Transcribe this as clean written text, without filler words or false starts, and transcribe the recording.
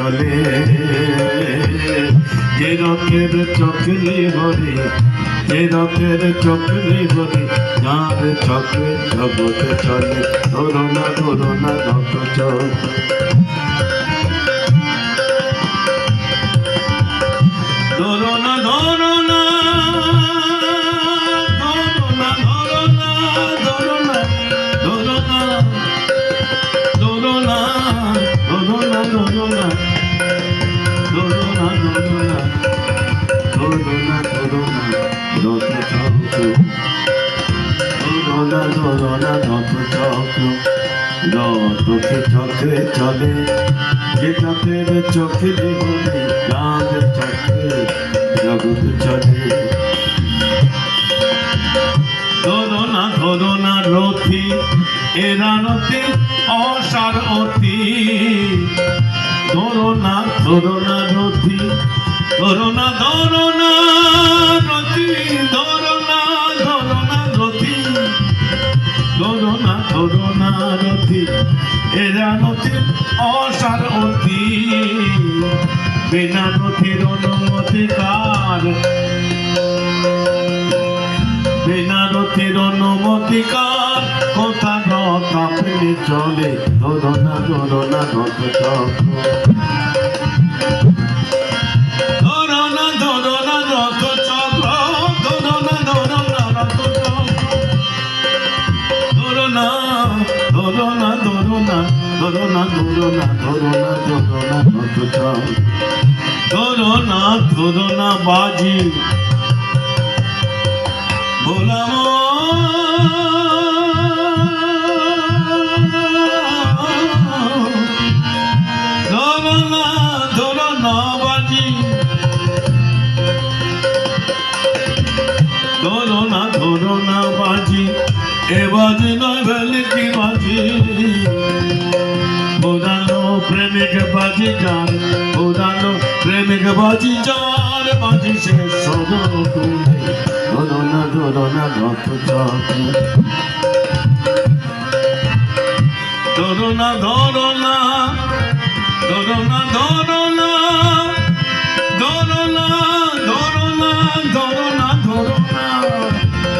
চলে যে রথের চকলে হরে যে রথের চকলে হরে যার চক্রে জগৎ চলে ধরো না রথ চল ধরো না রথকে চক্রে চলে যে রথের চোখে বলে চাঁদ চক্রে জগৎ চলে ধরো না রথি এরা রথে অসার অতি ধরো না রথি ধরো না রথি ধরো না রথি ধরো না রথি এরা রথি অসার অতি বিনা রথির অনুমতি কার বিনা রথির অনুমতি কার কোথা রথ আপনি চলে ধরো না রথ চক্র ধরো না বাজি বলাম ধরো না বাজি ধরো না বাজি এ বাজি নয় ভেলকি বাজি উদানো প্রেমিক বাজি যার উদানো প্রেমিক বাজি যার বাজি শেষ ধরো না রথ চক্র ধরো না ধরো না